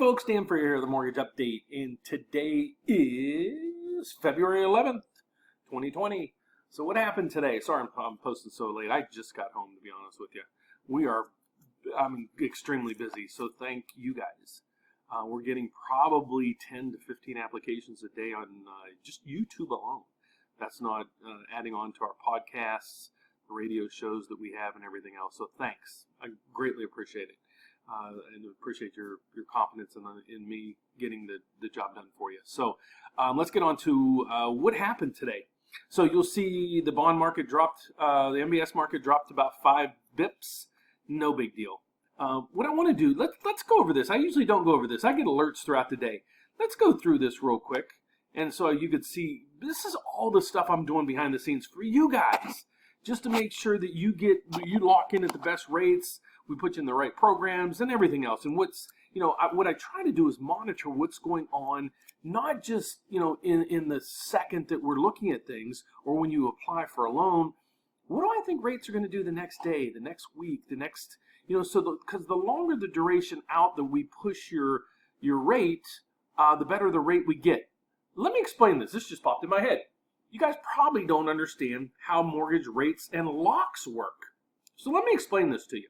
folks, Dan Frio here, the Mortgage Update, and today is February 11th, 2020. So what happened today? Sorry I'm posting so late. I just got home, to be honest with you. I'm extremely busy, so thank you guys. We're getting probably 10 to 15 applications a day on just YouTube alone. That's not adding on to our podcasts, radio shows that we have, and everything else. So thanks. I greatly appreciate it. And appreciate your confidence in me getting the job done for you. So let's get on to what happened today. So you'll see the bond market dropped, the MBS market dropped about 5 bips. No big deal. What I want to do, let's go over this. I usually don't go over this. I get alerts throughout the day. Let's go through this real quick. And so you could see, this is all the stuff I'm doing behind the scenes for you guys, just to make sure that you lock in at the best rates. We put you in the right programs and everything else. And what I try to do is monitor what's going on, not just, in the second that we're looking at things or when you apply for a loan. What do I think rates are going to do the next day, the next week, the next, because the longer the duration out that we push your rate, the better the rate we get. Let me explain this. This just popped in my head. You guys probably don't understand how mortgage rates and locks work. So let me explain this to you.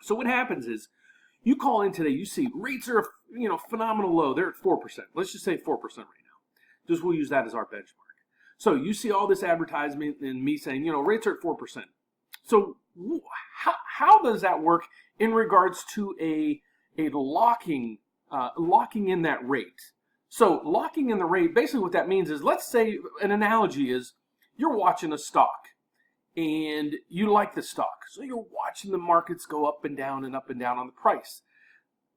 So what happens is, you call in today, you see rates are, phenomenal low. They're at 4%. Let's just say 4% right now. Just we'll use that as our benchmark. So you see all this advertisement and me saying, rates are at 4%. So how does that work in regards to a locking in that rate? So locking in the rate, basically what that means is, let's say an analogy is, you're watching a stock and you like the stock. So you're watching the markets go up and down on the price.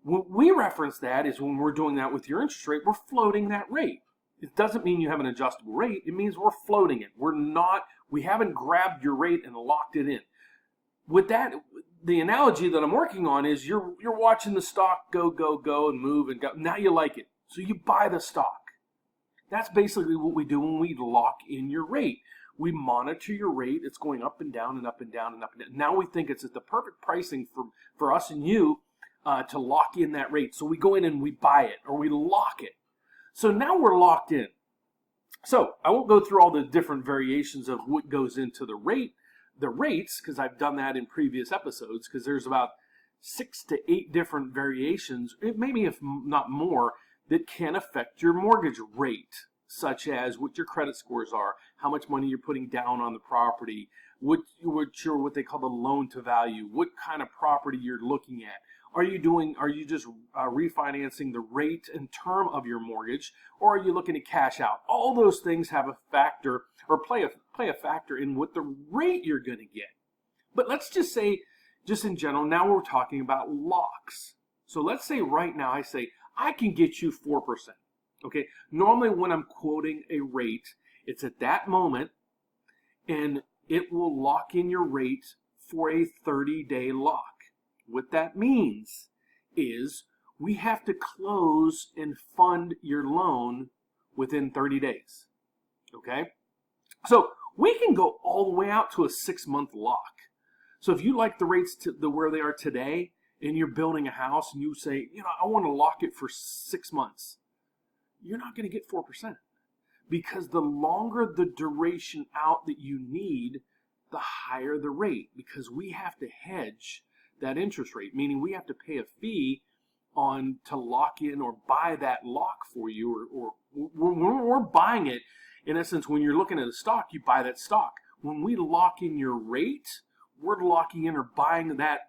What we reference that is when we're doing that with your interest rate, we're floating that rate. It doesn't mean you have an adjustable rate. It means we're floating it. We haven't grabbed your rate and locked it in. With that, the analogy that I'm working on is you're watching the stock go and move and go. Now you like it. So you buy the stock. That's basically what we do when we lock in your rate. We monitor your rate. It's going up and down and up and down and up and down. Now we think it's at the perfect pricing for us and you to lock in that rate. So we go in and we buy it or we lock it. So now we're locked in. So I won't go through all the different variations of what goes into the rates, because I've done that in previous episodes, because there's about 6 to 8 different variations, maybe if not more, that can affect your mortgage rate, such as what your credit scores are, how much money you're putting down on the property, what they call the loan to value, what kind of property you're looking at. Are you just refinancing the rate and term of your mortgage, or are you looking to cash out? All those things have a factor, or play a factor in what the rate you're going to get. But let's just say, just in general, now we're talking about locks. So let's say right now I say, I can get you 4%. Okay, normally when I'm quoting a rate, it's at that moment, and it will lock in your rate for a 30-day lock. What that means is we have to close and fund your loan within 30 days. Okay, so we can go all the way out to a 6-month lock. So if you like the rates to where they are today, and you're building a house and you say, I want to lock it for 6 months, you're not going to get 4%, because the longer the duration out that you need, the higher the rate, because we have to hedge that interest rate, meaning we have to pay a fee to lock in or buy that lock for you, or we're buying it. In essence, when you're looking at a stock, you buy that stock. When we lock in your rate, we're locking in or buying that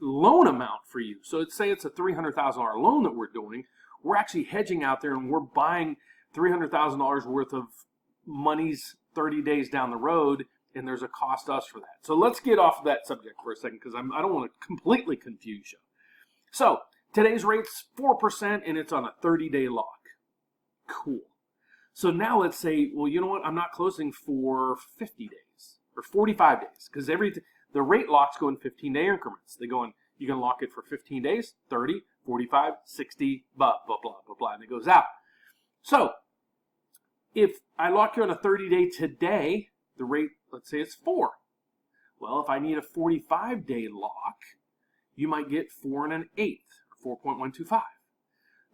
loan amount for you. So let's say it's a $300,000 loan that we're doing. We're actually hedging out there and we're buying $300,000 worth of monies 30 days down the road, and there's a cost to us for that. So let's get off of that subject for a second, because I don't want to completely confuse you. So today's rate's 4% and it's on a 30-day lock. Cool. So now let's say, well, you know what? I'm not closing for 50 days or 45 days, because the rate locks go in 15-day increments. They go in, you can lock it for 15 days, 30, 45, 60, blah, blah, blah, blah, blah, and it goes out. So if I lock you on a 30-day today, the rate, let's say it's 4. Well, if I need a 45-day lock, you might get 4 1/8, or 4.125.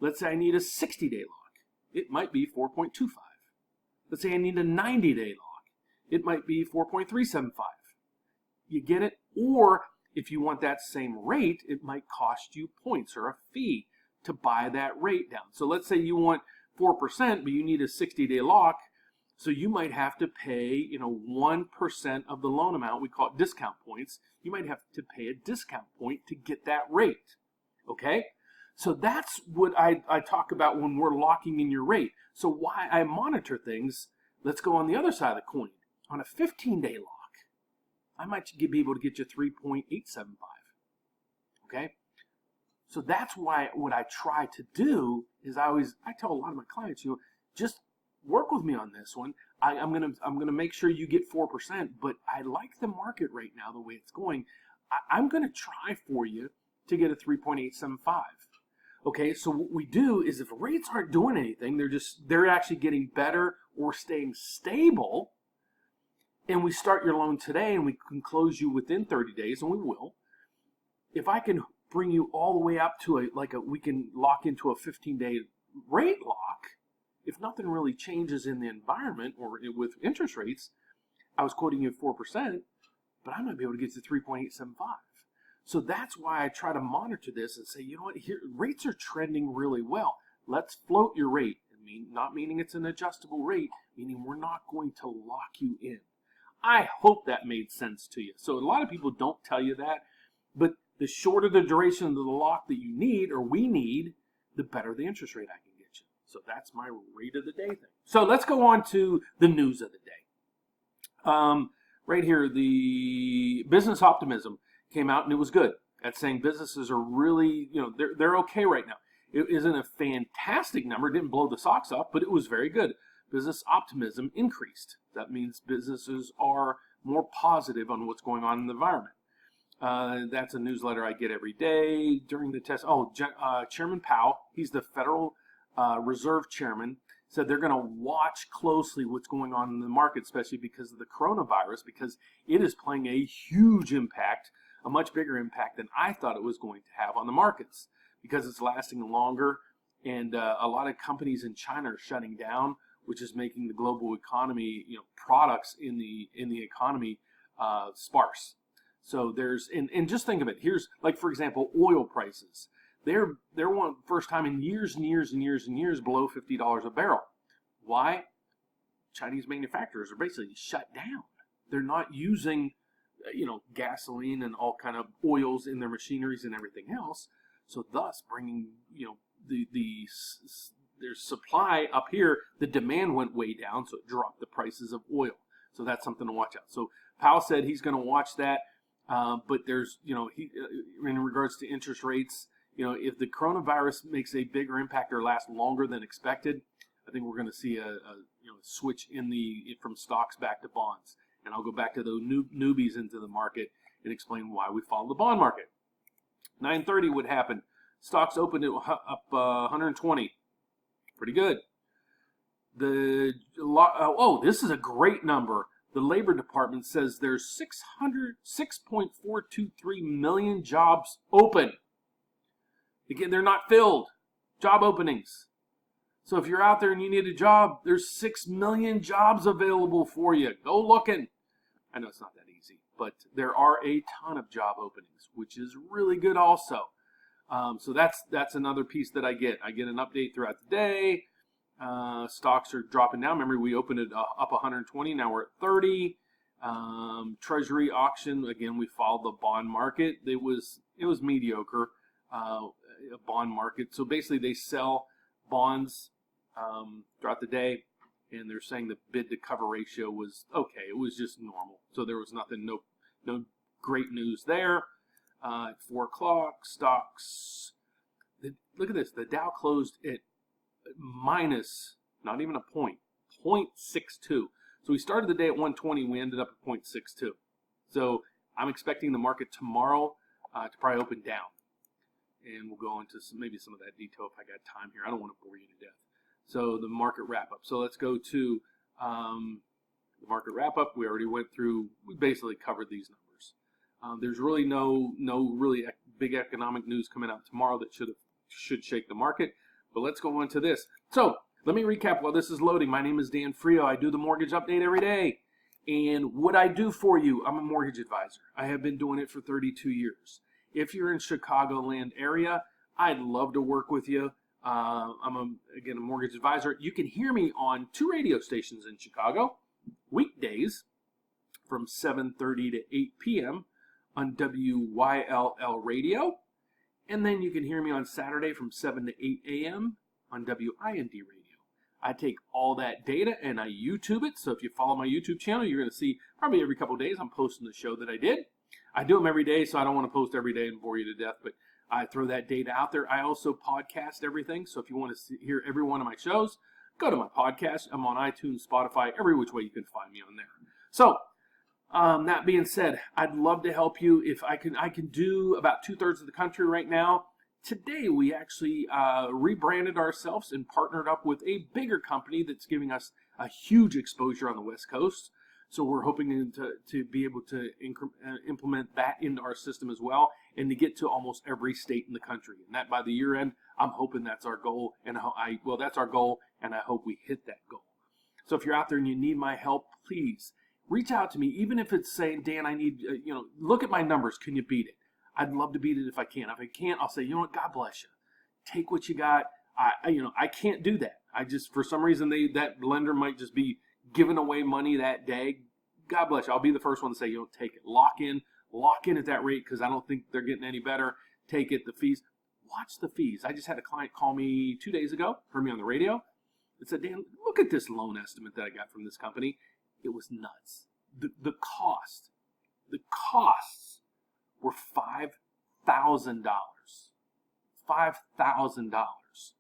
Let's say I need a 60-day lock. It might be 4.25. Let's say I need a 90-day lock. It might be 4.375. You get it? Or if you want that same rate, it might cost you points or a fee to buy that rate down. So let's say you want 4%, but you need a 60-day lock. So you might have to pay, 1% of the loan amount. We call it discount points. You might have to pay a discount point to get that rate. Okay? So that's what I talk about when we're locking in your rate. So why I monitor things, let's go on the other side of the coin. On a 15-day lock, I might be able to get you 3.875. Okay? So that's why what I try to do is I tell a lot of my clients, just work with me on this one. I'm gonna make sure you get 4%, but I like the market right now the way it's going. I'm gonna try for you to get a 3.875. Okay, so what we do is if rates aren't doing anything, they're actually getting better or staying stable, and we start your loan today and we can close you within 30 days, and we will. If I can bring you all the way up to we can lock into a 15-day rate lock, if nothing really changes in the environment or with interest rates, I was quoting you 4%, but I might be able to get to 3.875. So that's why I try to monitor this and say, you know what, here rates are trending really well. Let's float your rate. Not meaning it's an adjustable rate, meaning we're not going to lock you in. I hope that made sense to you. So a lot of people don't tell you that, but the shorter the duration of the lock that you need or we need, the better the interest rate I can get you. So that's my rate of the day thing. So let's go on to the news of the day. Right here, the business optimism came out and it was good. That's saying businesses are really, they're okay right now. It isn't a fantastic number. It didn't blow the socks off, but it was very good. Business optimism increased. That means businesses are more positive on what's going on in the environment. That's a newsletter I get every day during the test. Chairman Powell, he's the Federal Reserve Chairman, said they're going to watch closely what's going on in the market, especially because of the coronavirus, because it is playing a huge impact, a much bigger impact than I thought it was going to have on the markets, because it's lasting longer, and a lot of companies in China are shutting down, which is making the global economy, products in the economy sparse. So and just think of it. Here's, like, for example, oil prices. They're one first time in years and years and years and years below $50 a barrel. Why? Chinese manufacturers are basically shut down. They're not using, gasoline and all kind of oils in their machineries and everything else. So thus bringing, their supply up here, the demand went way down, so it dropped the prices of oil. So that's something to watch out. So Powell said he's going to watch that. But there's, in regards to interest rates, if the coronavirus makes a bigger impact or lasts longer than expected, I think we're going to see a switch from stocks back to bonds. And I'll go back to those newbies into the market and explain why we follow the bond market. 9:30 would happen. Stocks opened up 120. Pretty good. This is a great number. The Labor Department says there's 6.423 million jobs open. Again, they're not filled. Job openings. So if you're out there and you need a job, there's 6 million jobs available for you. Go looking. I know it's not that easy, but there are a ton of job openings, which is really good also. So that's another piece that I get. I get an update throughout the day. Stocks are dropping down. Remember, we opened it up 120. Now we're at 30. Treasury auction, again, we followed the bond market. It was mediocre, a bond market. So basically, they sell bonds throughout the day, and they're saying the bid to cover ratio was okay. It was just normal. So there was nothing, no great news there. At 4 o'clock, stocks. Look at this. The Dow closed at minus, not even a point, 0.62. So we started the day at 120. We ended up at 0.62. So I'm expecting the market tomorrow to probably open down. And we'll go into maybe some of that detail if I got time here. I don't want to bore you to death. So the market wrap up. So let's go to the market wrap up. We already went through, we basically covered these numbers. There's really no really big economic news coming out tomorrow that should shake the market. But let's go on to this. So let me recap while this is loading. My name is Dan Frio. I do the mortgage update every day. And what I do for you, I'm a mortgage advisor. I have been doing it for 32 years. If you're in Chicagoland area, I'd love to work with you. Again, a mortgage advisor. You can hear me on 2 radio stations in Chicago, weekdays from 7:30 to 8 p.m. on WYLL radio. And then you can hear me on Saturday from 7 to 8 a.m. on WIND radio. I take all that data and I YouTube it. So if you follow my YouTube channel, you're going to see probably every couple of days I'm posting the show that I did. I do them every day, so I don't want to post every day and bore you to death, but I throw that data out there. I also podcast everything. So if you want to hear every one of my shows, go to my podcast. I'm on iTunes, Spotify, every which way you can find me on there. So that being said, I'd love to help you. If I can do about 2/3 of the country right now. Today, we actually rebranded ourselves and partnered up with a bigger company that's giving us a huge exposure on the West Coast. So we're hoping to be able to implement that into our system as well and to get to almost every state in the country. And that by the year end, I'm hoping that's our goal. And that's our goal, and I hope we hit that goal. So if you're out there and you need my help, please reach out to me. Even if it's saying, Dan, I need, look at my numbers. Can you beat it? I'd love to beat it if I can. If I can't, I'll say, you know what, God bless you. Take what you got. I can't do that. I just, for some reason, that lender might just be giving away money that day. God bless you. I'll be the first one to say, take it. Lock in at that rate because I don't think they're getting any better. Take it. The fees. Watch the fees. I just had a client call me 2 days ago, heard me on the radio, and said, Dan, look at this loan estimate that I got from this company. It was nuts. The costs were $5,000. $5,000.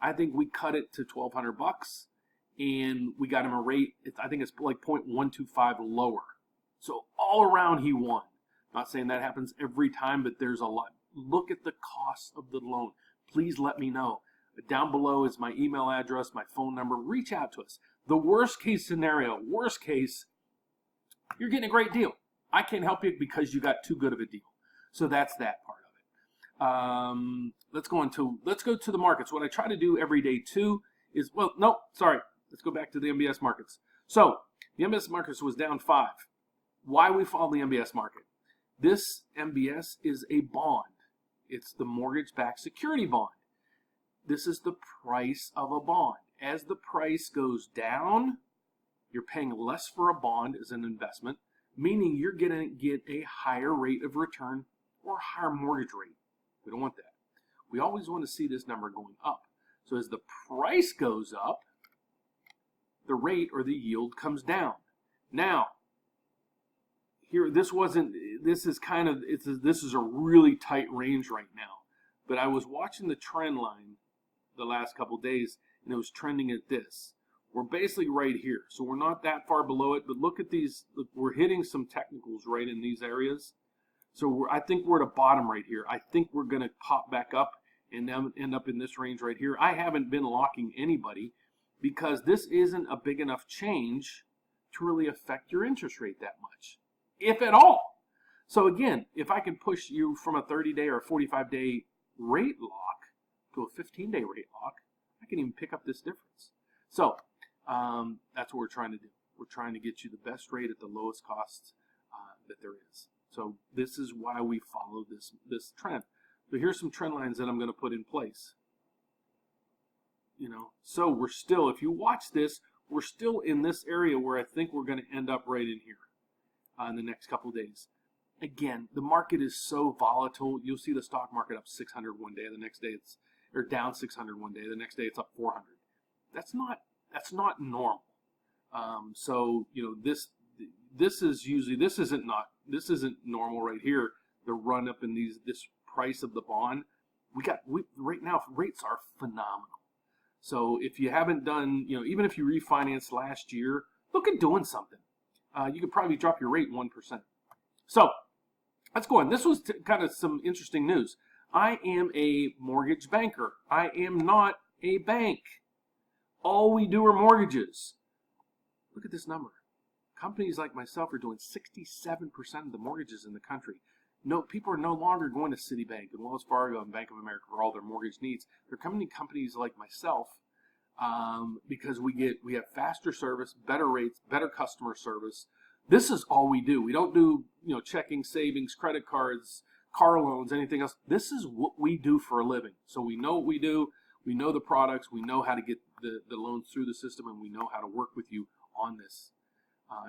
I think we cut it to $1,200 and we got him a rate, I think it's like 0.125 lower. So all around he won. Not saying that happens every time, but there's a lot. Look at the cost of the loan. Please let me know. Down below is my email address, my phone number. Reach out to us. The worst case scenario, you're getting a great deal. I can't help you because you got too good of a deal. So that's that part of it. Let's go to the markets. What I try to do every day too is, let's go back to the MBS markets. So the MBS markets was down 5. Why we follow the MBS market? This MBS is a bond. It's the mortgage-backed security bond. This is the price of a bond. As the price goes down, you're paying less for a bond as an investment, meaning you're going to get a higher rate of return or higher mortgage rate. We don't want that. We always want to see this number going up. So as the price goes up, the rate or the yield comes down. Now, here, this is a really tight range right now. But I was watching the trend line the last couple days, and it was trending at this. We're basically right here. So we're not that far below it, but look at these. Look, we're hitting some technicals right in these areas. So I think we're at a bottom right here. I think we're going to pop back up and end up in this range right here. I haven't been locking anybody because this isn't a big enough change to really affect your interest rate that much, if at all. So again, if I can push you from a 30-day or a 45-day rate lock to a 15-day rate lock, I can even pick up this difference. So that's what we're trying to do. We're trying to get you the best rate at the lowest cost that there is. So this is why we follow this trend. So here's some trend lines that I'm going to put in place. So we're still, if you watch this, we're still in this area where I think we're going to end up right in here in the next couple of days. Again, the market is so volatile. You'll see the stock market up 600 one day, the next day or down 600 one day, the next day it's up 400. That's not normal. So this isn't normal right here. The run up in this price of the bond. Right now rates are phenomenal. So if you haven't done, even if you refinanced last year, look at doing something. You could probably drop your rate 1%. So let's go on. This was kind of some interesting news. I am a mortgage banker. I am not a bank. All we do are mortgages. Look at this number. Companies like myself are doing 67% of the mortgages in the country. No, people are no longer going to Citibank and Wells Fargo and Bank of America for all their mortgage needs. They're coming to companies like myself because we have faster service, better rates, better customer service. This is all we do. We don't do checking, savings, credit cards, car loans, anything else. This is what we do for a living. So we know what we do. We know the products. We know how to get the loans through the system, and we know how to work with you on this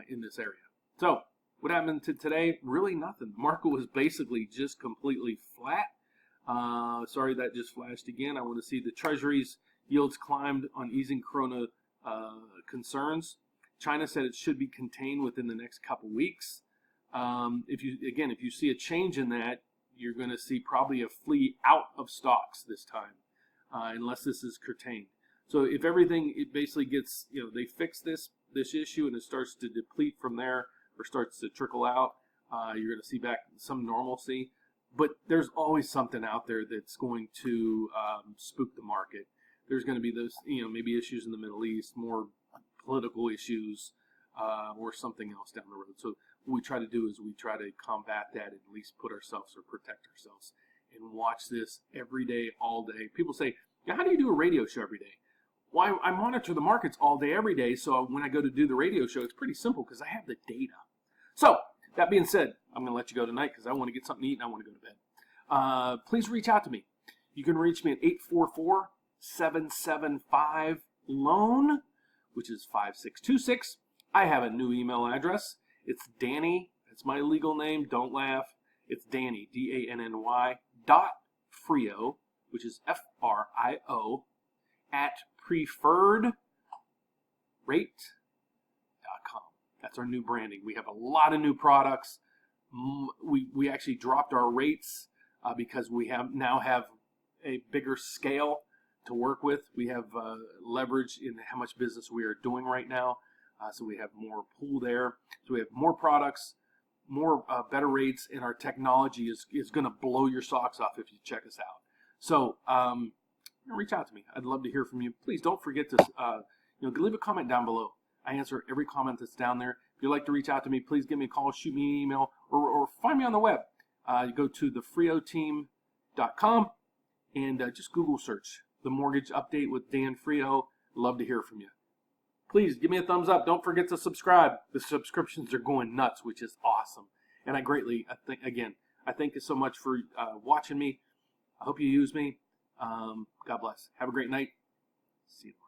in this area. So what happened to today? Really nothing. The market was basically just completely flat. Sorry, that just flashed again. I want to see the Treasury's yields climbed on easing corona concerns. China said it should be contained within the next couple weeks. If you see a change in that, you're going to see probably a flee out of stocks this time, unless this is curtailed. So if everything, it basically gets, they fix this issue and it starts to deplete from there or starts to trickle out, you're going to see back some normalcy. But there's always something out there that's going to spook the market. There's going to be those, maybe issues in the Middle East, more political issues, or something else down the road. So what we try to do is we try to combat that and at least put ourselves or protect ourselves and watch this every day, all day. People say, yeah, how do you do a radio show every day? Well, I monitor the markets all day, every day. So when I go to do the radio show, it's pretty simple because I have the data. So that being said, I'm going to let you go tonight because I want to get something to eat and I want to go to bed. Please reach out to me. You can reach me at 844-775-LOAN, which is 5626. I have a new email address. It's Danny. That's my legal name. Don't laugh. It's Danny, DANNY, .Frio, which is FRIO, at preferredrate.com. That's our new branding. We have a lot of new products. We actually dropped our rates because we now have a bigger scale to work with. We have leverage in how much business we are doing right now. So we have more pool there. So we have more products, more better rates, and our technology is going to blow your socks off if you check us out. So reach out to me. I'd love to hear from you. Please don't forget to leave a comment down below. I answer every comment that's down there. If you'd like to reach out to me, please give me a call, shoot me an email, or find me on the web. You go to thefrioteam.com and just Google search the mortgage update with Dan Frio. Love to hear from you. Please give me a thumbs up. Don't forget to subscribe. The subscriptions are going nuts, which is awesome. And I thank you so much for watching me. I hope you use me. God bless. Have a great night. See you.